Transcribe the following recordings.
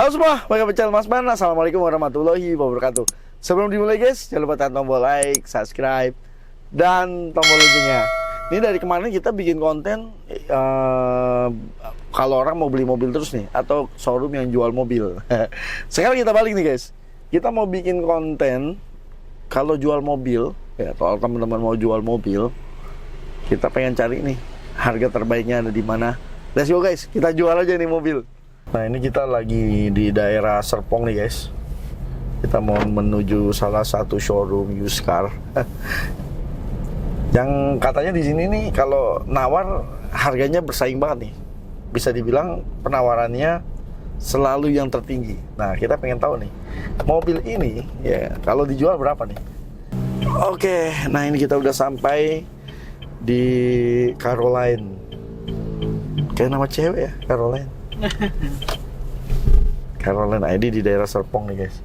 Halo semua, welcome ke channel Mas Ban. Assalamualaikum warahmatullahi wabarakatuh. Sebelum dimulai guys, jangan lupa tekan tombol like, subscribe, dan tombol loncengnya. Ini dari kemarin kita bikin konten kalau orang mau beli mobil terus nih, atau showroom yang jual mobil. Sekarang kita balik nih guys. Kita mau bikin konten kalau jual mobil, ya kalau teman-teman mau jual mobil, kita pengen cari nih harga terbaiknya ada di mana. Let's go guys, kita jual aja nih mobil. Nah ini kita lagi di daerah Serpong nih guys. Kita mau menuju salah satu showroom used car. Yang katanya di sini nih kalau nawar harganya bersaing banget nih. Bisa dibilang penawarannya selalu yang tertinggi. Nah kita pengen tahu nih mobil ini ya kalau dijual berapa nih. Oke, nah ini kita udah sampai di Caroline. Kayak nama cewek ya, Caroline. Caroline ID di daerah Serpong nih guys.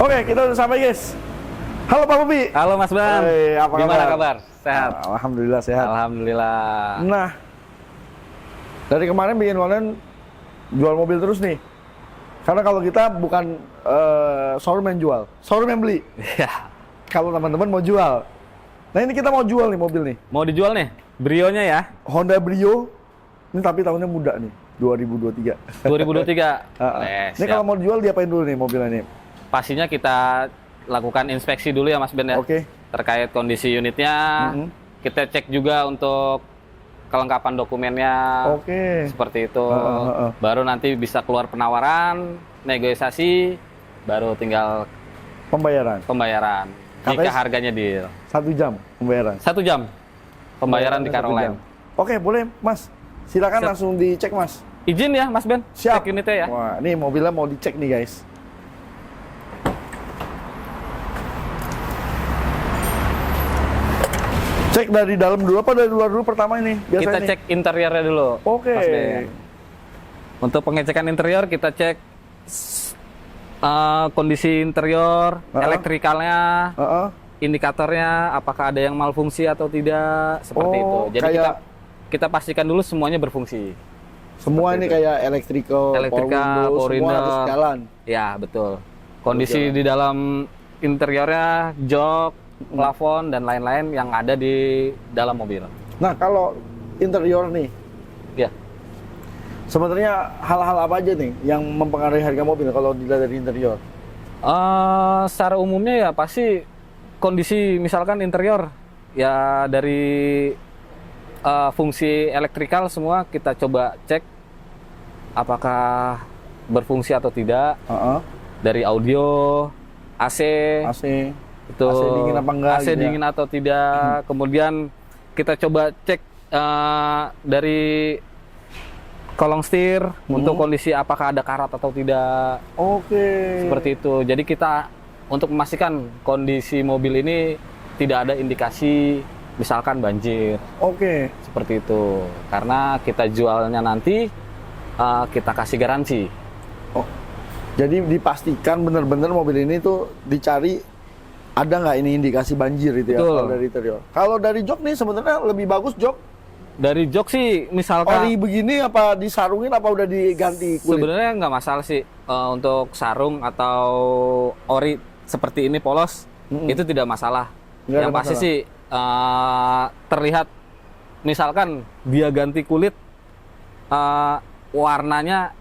Oke, kita udah sampai guys. Halo Pak Bobi. Halo Mas Bam. Apa Gimana kabar? Sehat? Alhamdulillah sehat. Alhamdulillah. Nah, dari kemarin bikin konten jual mobil terus nih. Karena kalau kita bukan showroom yang jual, showroom yang beli. Ya. Kalau teman-teman mau jual. Nah ini kita mau jual nih mobil nih. Mau dijual nih? Brio-nya ya? Honda Brio. Ini tapi tahunnya muda nih, 2023. 2023. Ini kalau mau dijual diapain dulu nih mobilnya nih? Pastinya kita lakukan inspeksi dulu ya Mas Ben ya. Oke. Terkait kondisi unitnya. Kita cek juga untuk kelengkapan dokumennya. Oke. Seperti itu. Baru nanti bisa keluar penawaran, negosiasi, baru tinggal Pembayaran. Jika Katanya harganya deal. 1 jam pembayaran. 1 jam pembayaran di 1 Caroline. jam. Oke, boleh Mas. Silakan Siap. langsung dicek Mas. Izin ya Mas Ben. Siap. Cek unitnya ya. Wah, ini mobilnya mau dicek nih guys. Cek dari dalam dulu apa dari luar dulu pertama ini? Biasanya Kita nih. cek interiornya dulu. Oke. Mas Ben. Untuk pengecekan interior kita cek kondisi interior, elektrikalnya, indikatornya, apakah ada yang malfungsi atau tidak, seperti itu. Jadi kayak kita pastikan dulu semuanya berfungsi. semua ini kayak electrical, power window, semua harus jalan. Ya betul. Kondisi di dalam interiornya, jok, plafon dan lain-lain yang ada di dalam mobil. Nah kalau interior nih, Ya. sebenarnya hal-hal apa aja nih yang mempengaruhi harga mobil kalau dilihat dari interior? Secara umumnya ya pasti kondisi misalkan interior ya dari fungsi elektrikal semua kita coba cek apakah berfungsi atau tidak. Dari audio, AC itu AC dingin apa enggak? AC dingin atau tidak. Kemudian kita coba cek dari kolong setir untuk kondisi apakah ada karat atau tidak. Oke. Seperti itu. Jadi kita untuk memastikan kondisi mobil ini tidak ada indikasi misalkan banjir. Oke. Seperti itu. Karena kita jualnya nanti kita kasih garansi. Oh, jadi dipastikan benar-benar mobil ini tuh dicari ada nggak ini indikasi banjir itu ya. Betul. Kalau dari interior. Kalau dari jok nih sebenarnya lebih bagus jok Dari jok sih misalkan ori begini apa disarungin apa udah diganti kulit? sebenarnya nggak masalah sih untuk sarung atau ori seperti ini polos itu tidak masalah. Nggak Yang ada pasti masalah. sih terlihat misalkan dia ganti kulit warnanya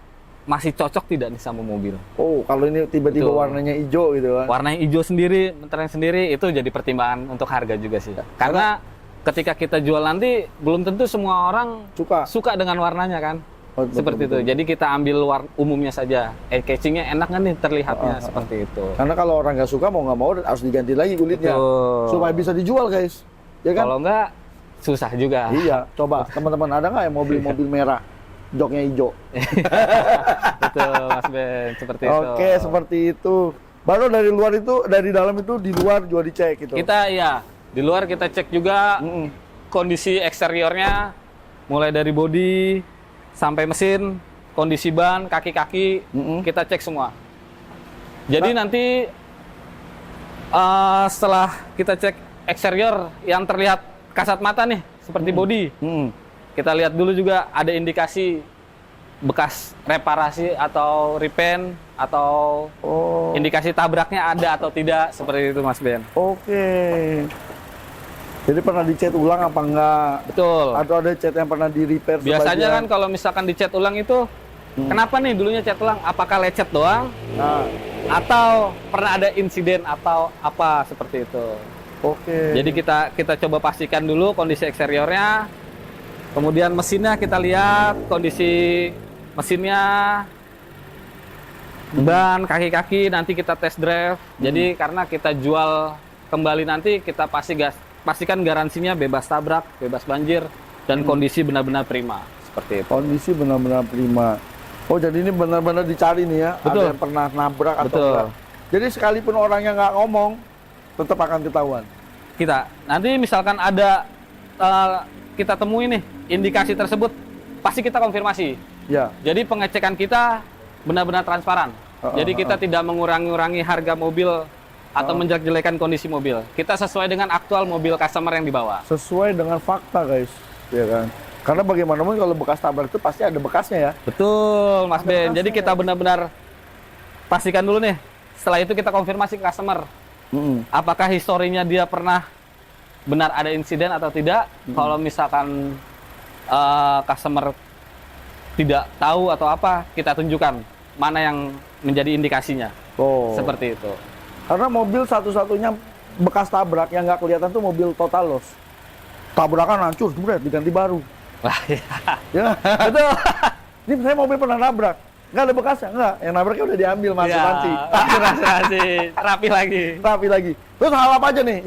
masih cocok tidak nih sama mobil. Oh, kalau ini tiba-tiba Betul. warnanya hijau gitu kan. Warnanya hijau sendiri, meteran sendiri itu jadi pertimbangan untuk harga juga sih. Karena ketika kita jual nanti belum tentu semua orang suka dengan warnanya kan. Betul, seperti betul. itu. Jadi kita ambil umumnya saja. Casingnya enak kan nih terlihatnya seperti itu. Karena kalau orang nggak suka mau nggak mau harus diganti lagi kulitnya Betul. supaya bisa dijual guys. Ya kan? Kalau enggak susah juga. Iya, coba teman-teman ada nggak yang mobil-mobil merah, joknya hijau? Betul, Mas Ben, seperti itu. Oke, seperti itu. Baru dari luar itu, dari dalam itu di luar juga dicek gitu. Kita ya di luar kita cek juga kondisi eksteriornya, mulai dari bodi sampai mesin, kondisi ban, kaki-kaki, kita cek semua. Jadi nanti setelah kita cek eksterior yang terlihat kasat mata nih, seperti bodi, kita lihat dulu juga ada indikasi bekas reparasi atau repaint atau indikasi tabraknya ada atau tidak, seperti itu Mas Ben. Oke. Jadi pernah dicat ulang apa enggak? Betul. Atau ada cat yang pernah di repair Biasanya kan kalau misalkan dicat ulang itu, kenapa nih dulunya cat ulang? Apakah lecet doang? Nah, Atau pernah ada insiden atau apa seperti itu? oke. Jadi kita coba pastikan dulu kondisi eksteriornya, kemudian mesinnya kita lihat kondisi mesinnya, ban, kaki-kaki nanti kita test drive. Jadi karena kita jual kembali nanti kita pastikan garansinya bebas tabrak, bebas banjir, dan kondisi benar-benar prima seperti itu. Kondisi benar-benar prima. Oh, jadi ini benar-benar dicari nih ya. Betul. Ada yang pernah nabrak atau Betul. enggak. Jadi sekalipun orangnya nggak ngomong, tetap akan ketahuan. Kita nanti misalkan ada kita temui nih indikasi tersebut, pasti kita konfirmasi. Ya. Jadi pengecekan kita benar-benar transparan. Jadi kita tidak mengurangi harga mobil atau menjelek-jelekan kondisi mobil. Kita sesuai dengan aktual mobil customer yang dibawa. Sesuai dengan fakta, guys. Ya kan? Karena bagaimanapun kalau bekas tabrak itu pasti ada bekasnya ya. Betul, Mas Ben. bekasnya. Jadi kita benar-benar pastikan dulu nih. Setelah itu kita konfirmasi ke customer. Apakah historinya dia pernah benar ada insiden atau tidak? Kalau misalkan customer tidak tahu atau apa, kita tunjukkan mana yang menjadi indikasinya. Oh. Seperti itu. Karena mobil satu-satunya bekas tabrak yang nggak kelihatan tuh mobil total loss. Tabrakan hancur, jebret, diganti baru. Wah, ya. Ya, betul. Ini saya mobil pernah nabrak. Nggak ada bekasnya, nggak. Yang nabraknya udah diambil sama asuransi. Asuransi, rapi lagi. Rapi lagi. Terus hal apa aja nih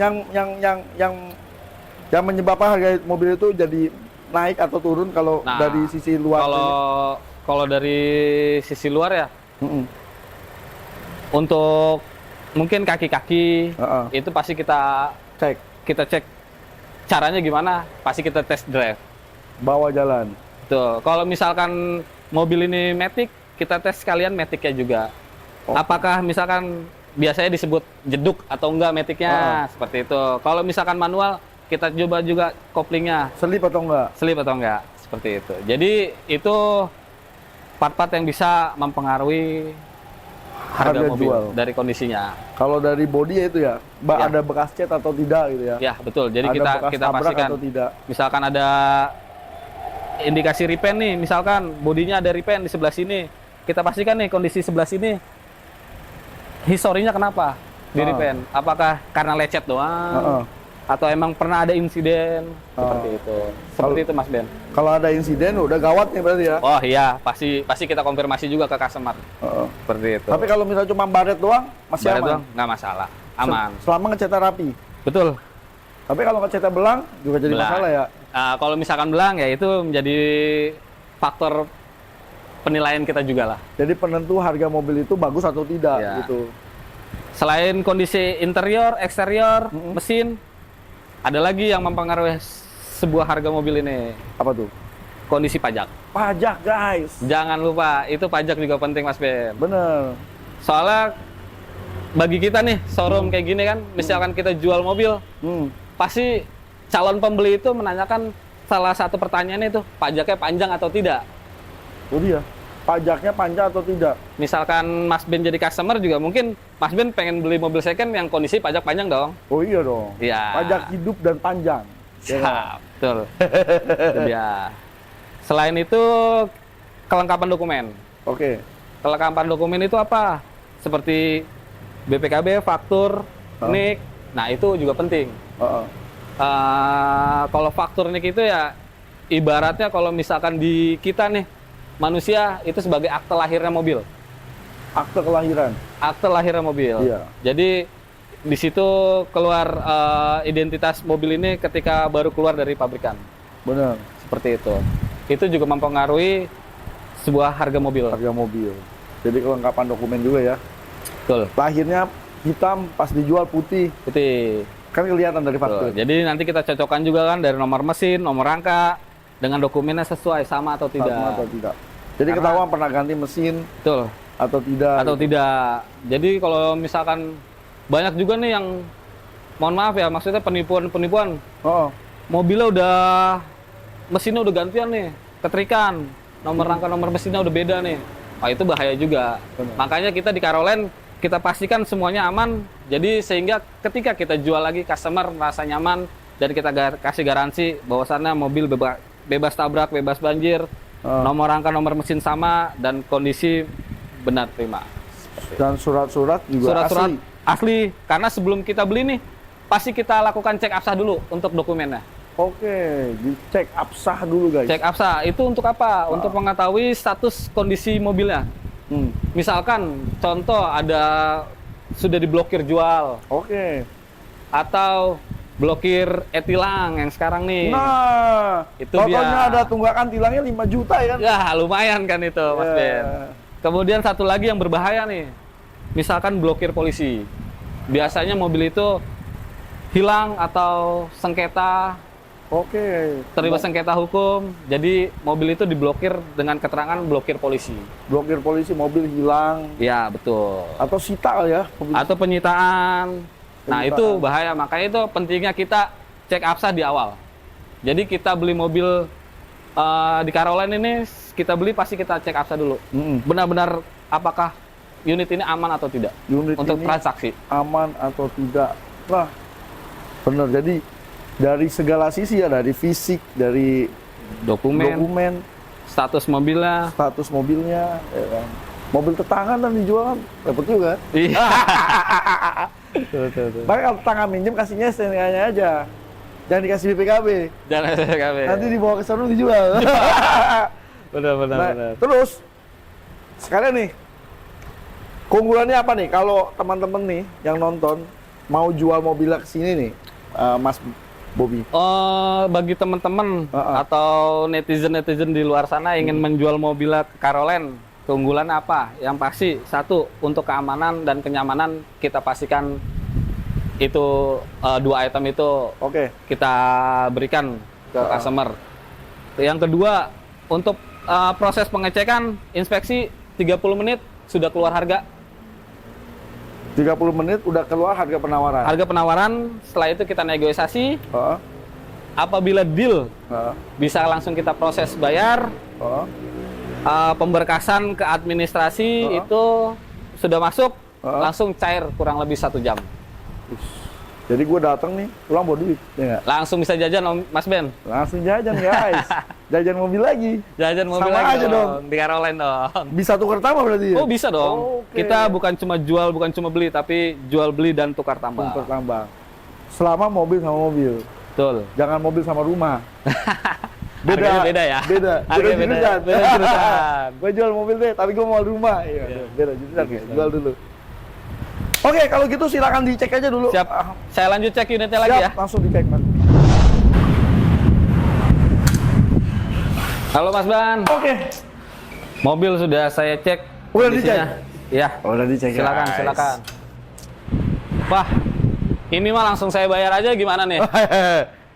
yang menyebabkan harga mobil itu jadi naik atau turun kalau dari sisi luar? Kalau dari sisi luar ya, untuk mungkin kaki-kaki itu pasti kita cek caranya gimana, pasti kita test drive. Bawa jalan. Tuh, kalau misalkan mobil ini matic, kita tes sekalian maticnya juga. Apakah misalkan biasanya disebut jeduk atau enggak maticnya, seperti itu. Kalau misalkan manual, kita coba juga koplingnya. Selip atau enggak? Selip atau enggak, seperti itu. Jadi itu part-part yang bisa mempengaruhi harga mobil jual dari kondisinya. Kalau dari bodi ya itu ya, ada bekas cat atau tidak gitu ya? Ya, betul. Jadi Ada kita tabrak pastikan atau tidak. misalkan ada indikasi repaint nih, misalkan bodinya ada repaint di sebelah sini, kita pastikan nih kondisi sebelah sini historinya kenapa di repaint, apakah karena lecet doang atau emang pernah ada insiden seperti itu Mas Ben. Kalau ada insiden udah gawat nih berarti ya? Oh iya, pasti kita konfirmasi juga ke customer seperti itu. Tapi kalau misalnya cuma baret doang masih Baret aman? doang, nggak masalah, aman. Selama ngecetnya rapi? Betul. Tapi kalau ngecetnya belang juga jadi Belang. masalah ya? Kalau misalkan belang ya itu menjadi faktor penilaian kita juga lah. Jadi penentu harga mobil itu bagus atau tidak gitu. Selain kondisi interior, eksterior, mesin, ada lagi yang mempengaruhi sebuah harga mobil ini. Apa tuh? Kondisi pajak. Pajak, guys. Jangan lupa, itu pajak juga penting Mas Ben. Bener. Soalnya bagi kita nih, showroom kayak gini kan, misalkan kita jual mobil, pasti calon pembeli itu menanyakan salah satu pertanyaannya itu, pajaknya panjang atau tidak? Oh dia, pajaknya panjang atau tidak? Misalkan Mas Ben jadi customer juga mungkin Mas Ben pengen beli mobil second yang kondisi pajak panjang dong. Oh iya dong. Iya. Pajak hidup dan panjang. Ya, betul. Itu dia. Selain itu, kelengkapan dokumen. Oke. Kelengkapan dokumen itu apa? Seperti BPKB, faktur, NIK. Nah, itu juga penting. Kalau faktur NIK itu ya, ibaratnya kalau misalkan di kita nih, manusia itu sebagai akte lahirnya mobil. Akte kelahiran? Akte lahirnya mobil. Iya. Jadi, di situ keluar identitas mobil ini ketika baru keluar dari pabrikan. Benar. Seperti itu. Itu juga mempengaruhi sebuah harga mobil. Harga mobil. Jadi kelengkapan dokumen juga ya. Betul. Lahirnya hitam, pas dijual putih. Putih. Kan kelihatan dari faktur. Jadi nanti kita cocokkan juga kan dari nomor mesin, nomor rangka, dengan dokumennya sesuai sama atau tidak. Sama atau tidak. Jadi Karena- ketahuan pernah ganti mesin Betul. atau tidak. Atau gitu. tidak. Jadi kalau misalkan banyak juga nih yang, mohon maaf ya, maksudnya penipuan. Oh, Mobilnya udah, mesinnya udah gantian nih, keterikan, nomor rangka nomor mesinnya udah beda nih. Wah, itu bahaya juga. Benar. Makanya kita di Caroline kita pastikan semuanya aman. Jadi sehingga ketika kita jual lagi, customer merasa nyaman dan kita kasih garansi bahwasannya mobil bebas tabrak, bebas banjir, nomor rangka nomor mesin sama dan kondisi benar prima. dan surat-surat juga Surat-surat asli. asli karena sebelum kita beli nih pasti kita lakukan cek absah dulu untuk dokumennya. Oke, dicek absah dulu guys. Cek absah itu untuk apa? Untuk mengetahui status kondisi mobilnya. Hmm. Misalkan contoh ada sudah diblokir jual Oke. atau blokir e-tilang yang sekarang nih. Nah, Itu pokoknya dia. ada tunggakan tilangnya 5 juta ya kan? Ya lumayan kan itu Mas Ya. Ben. Kemudian satu lagi yang berbahaya nih. Misalkan blokir polisi. Biasanya mobil itu hilang atau sengketa, Oke. terlibat sengketa hukum. Jadi mobil itu diblokir dengan keterangan blokir polisi. Blokir polisi, mobil hilang Ya, betul. atau sita kali ya? Mobil. Atau penyitaan. Nah, Penyitaan. itu bahaya. Makanya itu pentingnya kita cek absah di awal. Jadi kita beli mobil di Caroline ini, kita beli pasti kita cek absah dulu. Mm-mm. Benar-benar apakah unit ini aman atau tidak Unit untuk ini transaksi. aman atau tidak? Nah, benar. Jadi dari segala sisi ya, dari fisik, dari dokumen, Status mobilnya. status mobilnya, ya kan? Mobil tetangga dan dijual kan dapat juga. Iya. Makanya kalau tetangga minjem kasihnya STNK-nya aja, jangan dikasih BPKB. Jangan SPKB. Nanti dibawa ke sana dijual. Benar. Nah, terus sekarang nih keunggulannya apa nih kalau teman-teman nih yang nonton mau jual mobilnya ke sini nih, Mas Bobby? Bagi teman-teman Uh-uh. atau netizen di luar sana ingin menjual mobilnya ke Caroline, keunggulan apa? Yang pasti satu, untuk keamanan dan kenyamanan kita pastikan itu dua item itu Oke. kita berikan ke customer. Yang kedua, untuk proses pengecekan, inspeksi 30 menit sudah keluar harga. 30 menit udah keluar harga penawaran. Harga penawaran, setelah itu kita negosiasi. Heeh. Apabila deal, Heeh. bisa langsung kita proses bayar. Heeh. Pemberkasan ke administrasi itu sudah masuk, langsung cair kurang lebih 1 jam. Jadi gue datang nih, pulang bawa duit, ya nggak? Langsung bisa jajan Mas Ben. Langsung jajan guys, jajan mobil lagi. Jajan mobil Sama lagi aja dong. di Caroline dong. Bisa tukar tambah berarti ya? Oh bisa dong. Oke. Kita bukan cuma jual, bukan cuma beli, tapi jual beli dan tukar tambah. Tukar tambah. Selama mobil sama mobil, Betul. jangan mobil sama rumah. Harganya beda ya? Beda. Harganya beda. jurusan. Beda jurusan. Gue jual mobil deh, tapi gue mau rumah. Iya, beda jurusan. Oke, Jual dulu. Oke, kalau gitu silakan dicek aja dulu. Siap. Saya lanjut cek unitnya lagi ya. Langsung dicek, Mas. Halo Mas Ban. Oke. Mobil sudah saya cek. Udah kondisinya. Iya. Udah dicek. Silakan, silakan. Wah, ini mah langsung saya bayar aja gimana nih?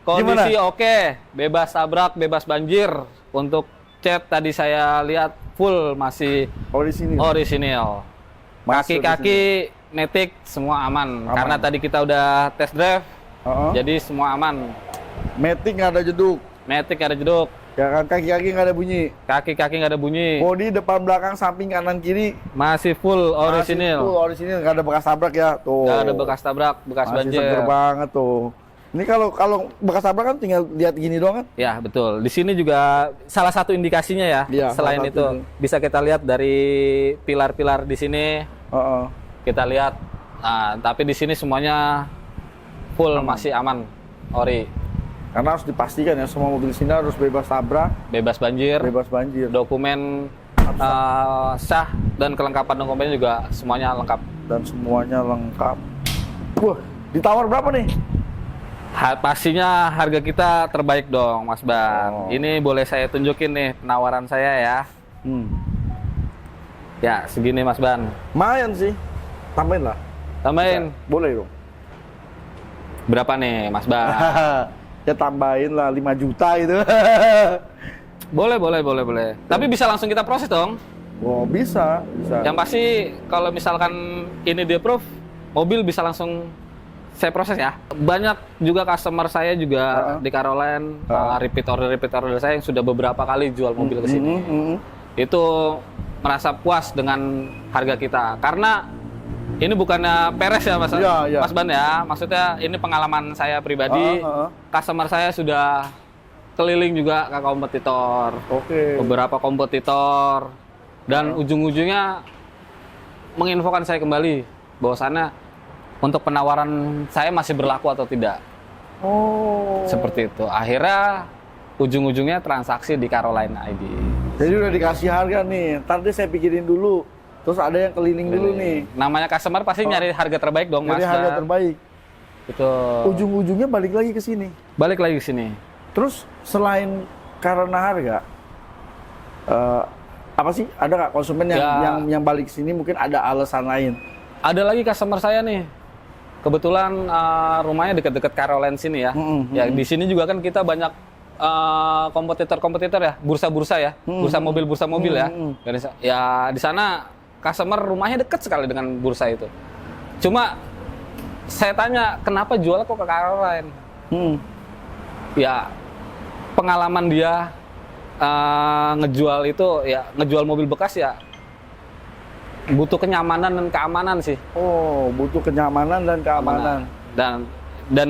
Kondisi oke, bebas tabrak, bebas banjir. Untuk cat tadi saya lihat full masih Oh, di sini. orisinil. Masuk Kaki-kaki metik semua aman. Aman. Karena tadi kita udah test drive, Heeh. jadi semua aman. Matic nggak ada jeduk. Metik ada jeduk, Ya kan, kaki-kaki nggak ada bunyi. kaki-kaki nggak ada bunyi, Bodi depan belakang samping kanan kiri masih full masih full orisinil. orisinil, nggak ada bekas tabrak ya. Tuh. Nggak ada bekas tabrak, bekas Masih banjir. seger banget tuh. Ini kalau bekas tabrak kan tinggal lihat gini doang kan? Ya betul. Di sini juga salah satu indikasinya ya. Iya, Selain salah itu satu. bisa kita lihat dari pilar-pilar di sini. Heeh. Kita lihat. Nah, tapi di sini semuanya full masih aman, ori, Karena harus dipastikan ya semua mobil sini harus bebas tabrak, bebas banjir, bebas banjir, dokumen sah dan kelengkapan dokumennya juga semuanya lengkap. dan semuanya lengkap. Wah, ditawar berapa nih? Pastinya harga kita terbaik dong, Mas Ban. Oh. Ini boleh saya tunjukin nih penawaran saya ya. Ya, segini Mas Ban. Lumayan sih. Tambahin lah. Tambahin. Boleh dong. Berapa nih, Mas Ban? Ya tambahin lah 5 juta itu. Boleh. Tapi bisa langsung kita proses dong. Oh, bisa. Yang pasti kalau misalkan ini di approve, mobil bisa langsung saya proses ya. Banyak juga customer saya juga di Caroline, repeat order saya yang sudah beberapa kali jual mobil ke sini. Itu merasa puas dengan harga kita. Karena ini bukannya peres ya Mas, Mas Ban ya. Maksudnya ini pengalaman saya pribadi. Customer saya sudah keliling juga ke kompetitor. Beberapa kompetitor. Dan ujung-ujungnya menginfokan saya kembali bahwasannya untuk penawaran saya masih berlaku atau tidak. Seperti itu. Akhirnya ujung-ujungnya transaksi di Caroline ID. Jadi udah dikasih harga nih. Ntar deh saya pikirin dulu. Terus ada yang keliling dulu nih. Namanya customer pasti nyari harga terbaik dong, Mas. Nyari harga terbaik. Itu. Ujung-ujungnya balik lagi ke sini. Balik lagi ke sini. Terus selain karena harga, apa sih? Ada nggak konsumen yang balik ke sini mungkin ada alasan lain? Ada lagi customer saya nih. Kebetulan rumahnya dekat-dekat Caroline sini ya. Ya di sini juga kan kita banyak kompetitor ya, bursa-bursa ya, bursa mobil ya. Ya di sana customer rumahnya dekat sekali dengan bursa itu. Cuma saya tanya kenapa jual kok ke Caroline? Ya pengalaman dia ngejual itu ya ngejual mobil bekas ya butuh kenyamanan dan keamanan sih. Oh, butuh kenyamanan dan keamanan. Dan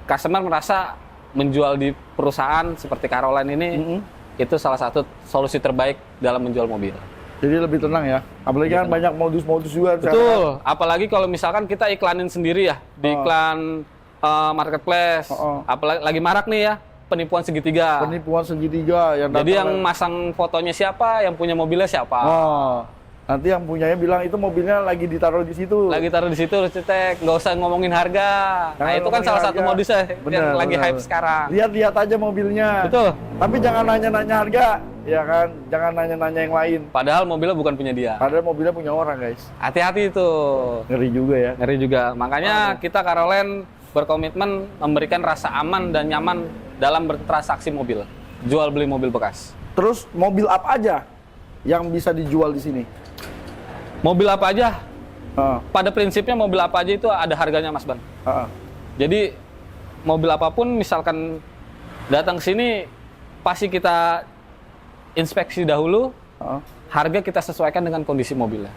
customer merasa menjual di perusahaan seperti Caroline ini itu salah satu solusi terbaik dalam menjual mobil. Jadi lebih tenang ya. Apalagi kan banyak modus-modus juga. Betul. Apalagi kalau misalkan kita iklanin sendiri ya di iklan marketplace. Apalagi lagi marak nih ya penipuan segitiga. Penipuan segitiga yang jadi yang masang fotonya siapa, yang punya mobilnya siapa. Nanti yang punyanya bilang itu mobilnya lagi ditaruh di situ. Lagi taruh di situ, cetek, nggak usah ngomongin harga. Nah itu kan salah satu modusnya yang lagi hype sekarang. Lihat-lihat aja mobilnya. Betul. Tapi jangan nanya-nanya harga, ya kan? Jangan nanya-nanya yang lain. Padahal mobilnya bukan punya dia. Padahal mobilnya punya orang, guys. Hati-hati itu. Ngeri juga ya. Ngeri juga. Makanya kita Caroline berkomitmen memberikan rasa aman dan nyaman dalam bertransaksi mobil, jual beli mobil bekas. Terus mobil apa aja yang bisa dijual di sini? Mobil apa aja? Pada prinsipnya mobil apa aja itu ada harganya, Mas Ban. Jadi mobil apapun misalkan datang ke sini pasti kita inspeksi dahulu, harga kita sesuaikan dengan kondisi mobilnya.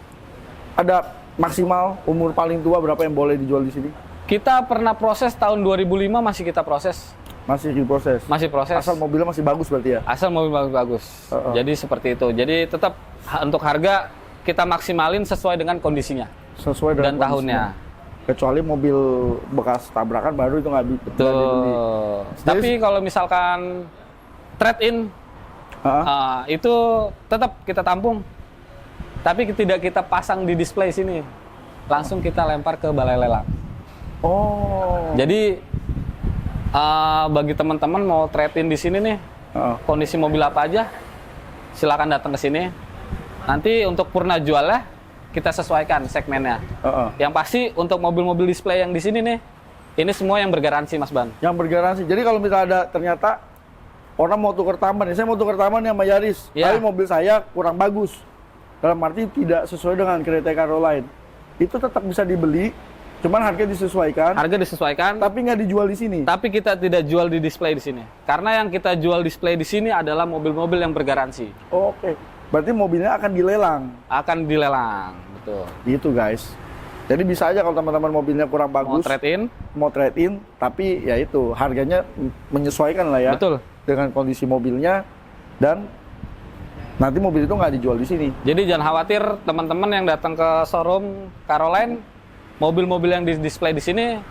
Ada maksimal umur paling tua berapa yang boleh dijual di sini? Kita pernah proses tahun 2005 masih kita proses. Masih diproses? Masih proses. Asal mobilnya masih bagus berarti ya? Asal mobil bagus. Jadi seperti itu. Jadi tetap untuk harga kita maksimalin sesuai dengan kondisinya. Sesuai dengan dan tahunnya. Kecuali mobil bekas tabrakan baru itu nggak bisa dibeli. Tapi kalau misalkan trade-in, itu tetap kita tampung. Tapi tidak kita pasang di display sini. Langsung kita lempar ke balai lelang. Jadi bagi teman-teman mau trade-in di sini nih, kondisi mobil apa aja, silakan datang ke sini. Nanti untuk purna jualnya kita sesuaikan segmennya. Yang pasti untuk mobil-mobil display yang di sini nih, ini semua yang bergaransi, Mas Ban. Yang bergaransi. Jadi kalau misalnya ada ternyata orang mau tukar taman, saya mau tukar taman sama Yaris, tapi mobil saya kurang bagus. Dalam arti tidak sesuai dengan kriteria Caroline. Itu tetap bisa dibeli, cuman harga disesuaikan. Harga disesuaikan. Tapi nggak dijual di sini. Tapi kita tidak jual di display di sini. Karena yang kita jual display di sini adalah mobil-mobil yang bergaransi. Oke. Berarti mobilnya akan dilelang. Akan dilelang, betul. Gitu guys. Jadi bisa aja kalau teman-teman mobilnya kurang bagus. Mau trade in, tapi ya itu harganya menyesuaikan lah ya. Betul. Dengan kondisi mobilnya dan nanti mobil itu nggak dijual di sini. Jadi jangan khawatir teman-teman yang datang ke showroom Caroline, mobil-mobil yang di display di sini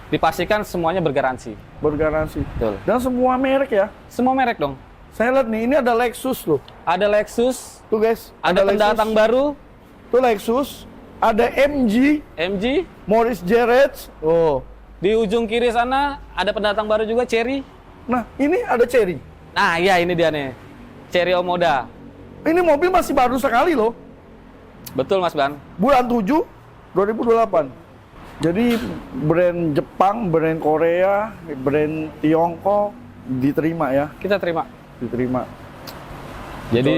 dipastikan semuanya bergaransi. Bergaransi. Betul. Dan semua merek ya? Semua merek dong. Saya lihat nih, ini ada Lexus loh. Ada Lexus. Tuh guys. Ada pendatang baru. Tuh Lexus. ada MG, Morris Jerez. Oh. Di ujung kiri sana ada pendatang baru juga, Cherry. Nah, ini ada Cherry. Nah, iya ini dia nih. Cherry Omoda. Ini mobil masih baru sekali loh. Betul, Mas Ban. Bulan 7 2028. Jadi brand Jepang, brand Korea, brand Tiongkok diterima ya. Kita terima. Diterima. Jadi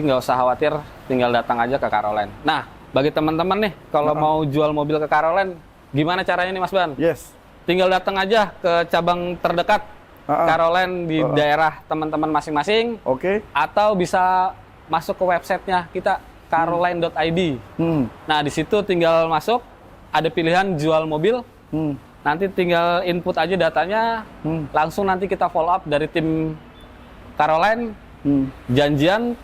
nggak usah khawatir, tinggal datang aja ke Caroline. Nah, bagi teman-teman nih, kalau mau jual mobil ke Caroline, gimana caranya nih Mas Ban? Yes. Tinggal datang aja ke cabang terdekat Caroline di daerah teman-teman masing-masing. Oke. Atau bisa masuk ke websitenya kita, caroline.id. Nah, di situ tinggal masuk, ada pilihan jual mobil. Nanti tinggal input aja datanya, langsung nanti kita follow up dari tim Caroline. Janjian,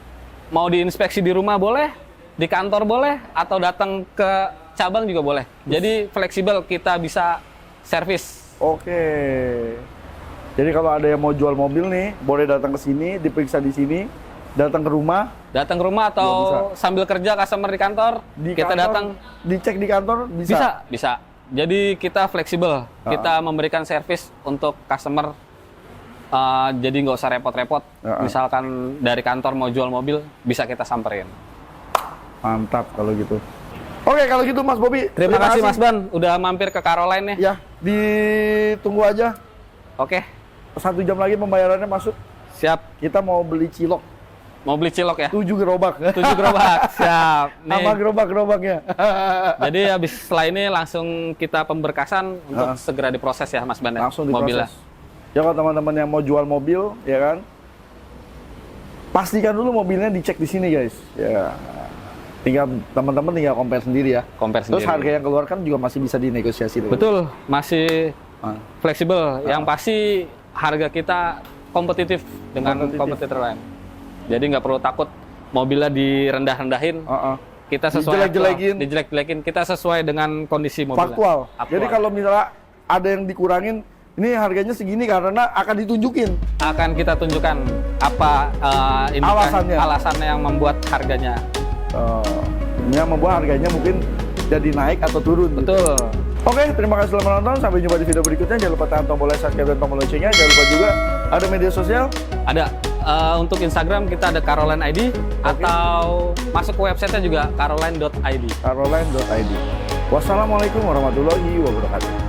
mau diinspeksi di rumah boleh, di kantor boleh, atau datang ke cabang juga boleh. Jadi fleksibel, kita bisa servis. Oke. Jadi kalau ada yang mau jual mobil nih, boleh datang ke sini, diperiksa di sini, datang ke rumah. Datang ke rumah atau sambil kerja customer di kantor, kita datang. Dicek di kantor, bisa? Bisa. Jadi kita fleksibel, kita memberikan servis untuk customer. Jadi nggak usah repot-repot. Misalkan dari kantor mau jual mobil, bisa kita samperin. Mantap kalau gitu. Oke, kalau gitu Mas Bobi. Terima kasih Mas Ban, udah mampir ke Caroline nih. Ya, ditunggu aja. Oke. 1 jam lagi pembayarannya masuk. Siap. Kita mau beli cilok. Mau beli cilok ya? 7 gerobak. 7 gerobak, siap. Nih. Sama gerobak-gerobaknya. Jadi habis setelah ini langsung kita pemberkasan untuk segera diproses ya Mas Ban. Langsung diproses. Mobilnya. Ya kalau teman-teman yang mau jual mobil, ya kan, pastikan dulu mobilnya dicek di sini guys. Ya. Tinggal teman-teman tinggal compare sendiri ya. Terus harga yang keluar kan juga masih bisa dinegosiasi. Betul, masih fleksibel. Yang pasti harga kita kompetitif dengan kompetitor lain. Jadi nggak perlu takut mobilnya direndah-rendahin. Kita sesuai dijelek-jelekin. Kita sesuai dengan kondisi mobilnya. Faktual. Jadi kalau misalnya ada yang dikurangin, ini harganya segini karena akan ditunjukin. Akan kita tunjukkan apa alasannya yang membuat harganya. Yang membuat harganya mungkin jadi naik atau turun. Betul. Gitu. Oke, terima kasih telah menonton. Sampai jumpa di video berikutnya. Jangan lupa tekan tombol like, subscribe, dan tombol loncengnya. Jangan lupa juga ada media sosial. Ada. Untuk Instagram kita ada Caroline ID. Atau masuk ke websitenya juga caroline.id. Caroline.id. Wassalamualaikum warahmatullahi wabarakatuh.